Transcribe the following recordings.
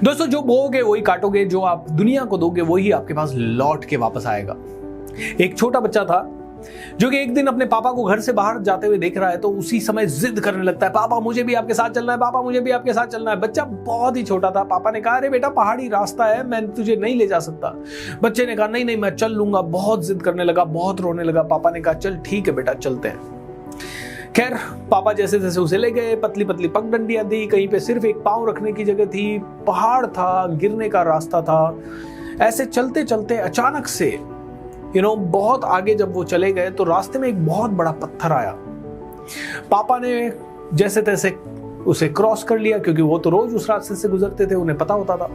दोस्तों, जो बोओगे वही काटोगे, जो आप दुनिया को दोगे वही आपके पास लौट के वापस आएगा। एक छोटा बच्चा था जो कि एक दिन अपने पापा को घर से बाहर जाते हुए देख रहा है, तो उसी समय जिद करने लगता है, पापा मुझे भी आपके साथ चलना है, पापा मुझे भी आपके साथ चलना है। बच्चा बहुत ही छोटा था। पापा ने कहा, अरे बेटा पहाड़ी रास्ता है, मैं तुझे नहीं ले जा सकता। बच्चे ने कहा, नहीं नहीं मैं चल लूंगा। बहुत जिद करने लगा, बहुत रोने लगा। पापा ने कहा, चल ठीक है बेटा, चलते हैं। खैर, पापा जैसे तैसे उसे ले गए। पतली पतली पगडंडियां दी, कहीं पे सिर्फ एक पांव रखने की जगह थी, पहाड़ था, गिरने का रास्ता था। ऐसे चलते चलते अचानक से बहुत आगे जब वो चले गए तो रास्ते में एक बहुत बड़ा पत्थर आया। पापा ने जैसे तैसे उसे क्रॉस कर लिया, क्योंकि वो तो रोज उस रास्ते से गुजरते थे, उन्हें पता होता था।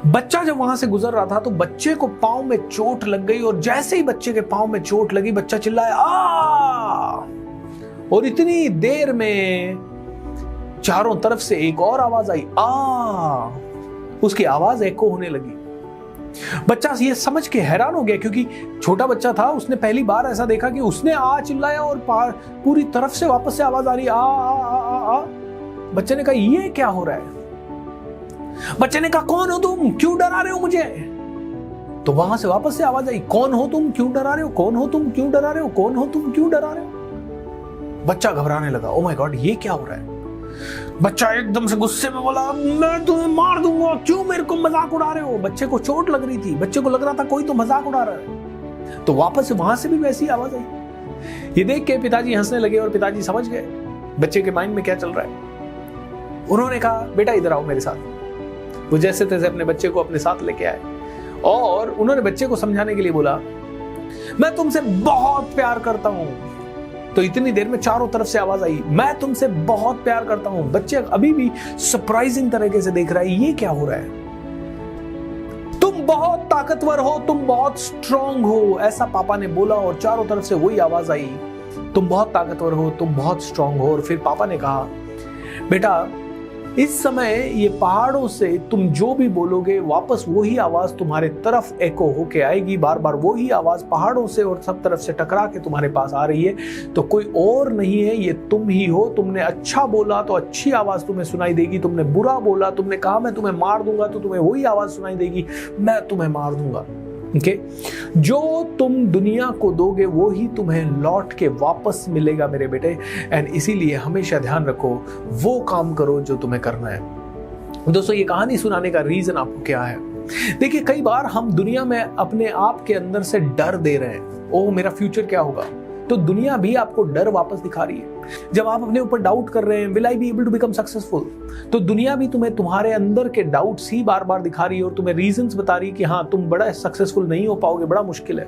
बच्चा जब वहां से गुजर रहा था तो बच्चे को पांव में चोट लग गई, और जैसे ही बच्चे के पांव में चोट लगी, बच्चा चिल्लाया, आ! और इतनी देर में चारों तरफ से एक और आवाज आई, आ! उसकी आवाज एको होने लगी। बच्चा ये समझ के हैरान हो गया, क्योंकि छोटा बच्चा था, उसने पहली बार ऐसा देखा कि उसने आ चिल्लाया और पूरी तरफ से वापस से आवाज आ रही, आ आ आ आ आ। बच्चे ने कहा, ये क्या हो रहा है? बच्चे ने कहा, कौन हो तुम, क्यों डरा रहे हो मुझे? तो वहां से वापस से आवाज आई, कौन हो तुम, क्यों डरा रहे हो, कौन हो तुम, क्यों डरा रहे हो, कौन हो तुम, क्यों डरा रहे हो? बच्चा घबराने लगा, ओ माय गॉड, ये क्या हो रहा है? बच्चा एकदम से गुस्से में बोला, मैं तुम्हें मार दूंगा, क्यों मेरे को मजाक उड़ा रहे हो? बच्चे को चोट लग रही थी, बच्चे को लग रहा था कोई तो मजाक उड़ा रहा है। तो वापस से वहां से भी वैसी आवाज आई। ये देख के पिताजी हंसने लगे, और पिताजी समझ गए बच्चे के माइंड में क्या चल रहा है। उन्होंने कहा, बेटा इधर आओ मेरे साथ। वो जैसे तैसे अपने बच्चे को अपने साथ लेके आए, और उन्होंने बच्चे को समझाने के लिए बोला, मैं तुमसे बहुत प्यार करता हूं। तो इतनी देर में चारों तरफ से आवाज आई, मैं तुमसे बहुत प्यार करता हूं। बच्चे अभी भी सरप्राइजिंग तरीके से देख रहा है, ये क्या हो रहा है? तुम बहुत ताकतवर हो, तुम बहुत स्ट्रांग हो, ऐसा पापा ने बोला, और चारों तरफ से वही आवाज आई, तुम बहुत ताकतवर हो, तुम बहुत स्ट्रांग हो। और फिर पापा ने कहा, बेटा इस समय ये पहाड़ों से तुम जो भी बोलोगे, वापस वही आवाज तुम्हारे तरफ एको होके आएगी। बार बार वही आवाज पहाड़ों से और सब तरफ से टकरा के तुम्हारे पास आ रही है। तो कोई और नहीं है, ये तुम ही हो। तुमने अच्छा बोला तो अच्छी आवाज तुम्हें सुनाई देगी, तुमने बुरा बोला, तुमने कहा मैं तुम्हें मार दूंगा, तो तुम्हें वही आवाज सुनाई देगी, मैं तुम्हें मार दूंगा। Okay? जो तुम दुनिया को दोगे वो ही तुम्हें लौट के वापस मिलेगा मेरे बेटे। एंड इसीलिए हमेशा ध्यान रखो, वो काम करो जो तुम्हें करना है। दोस्तों, ये कहानी सुनाने का रीजन आपको क्या है? देखिए, कई बार हम दुनिया में अपने आप के अंदर से डर दे रहे हैं, ओह मेरा फ्यूचर क्या होगा, तो दुनिया भी आपको डर वापस दिखा रही है। जब आप अपने ऊपर डाउट कर रहे हैं, will I be able to become successful, तो दुनिया भी तुम्हें तुम्हारे अंदर के डाउट्स ही बार बार दिखा रही है, और तुम्हें रीजंस बता रही है कि हाँ तुम बड़ा सक्सेसफुल नहीं हो पाओगे, बड़ा मुश्किल है।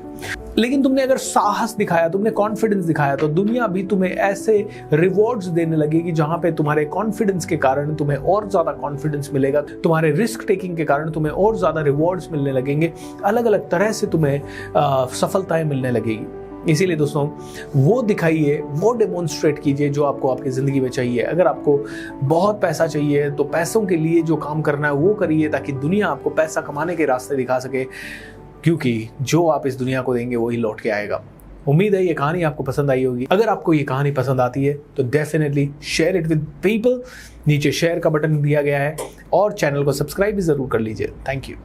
लेकिन तुमने अगर साहस दिखाया, तुमने कॉन्फिडेंस दिखाया, तो दुनिया भी तुम्हें ऐसे रिवॉर्ड्स देने लगेगी जहां पे तुम्हारे कॉन्फिडेंस के कारण तुम्हें और ज्यादा कॉन्फिडेंस मिलेगा, तुम्हारे रिस्क टेकिंग के कारण तुम्हें और ज्यादा रिवॉर्ड्स मिलने लगेंगे, अलग अलग तरह से तुम्हें सफलताएं मिलने लगेगी। इसीलिए दोस्तों, वो दिखाइए, वो डेमोन्स्ट्रेट कीजिए जो आपको आपकी ज़िंदगी में चाहिए। अगर आपको बहुत पैसा चाहिए तो पैसों के लिए जो काम करना है वो करिए, ताकि दुनिया आपको पैसा कमाने के रास्ते दिखा सके, क्योंकि जो आप इस दुनिया को देंगे वही लौट के आएगा। उम्मीद है ये कहानी आपको पसंद आई होगी। अगर आपको ये कहानी पसंद आती है तो definitely share it with people. नीचे शेयर का बटन दिया गया है, और चैनल को सब्सक्राइब भी ज़रूर कर लीजिए। Thank you.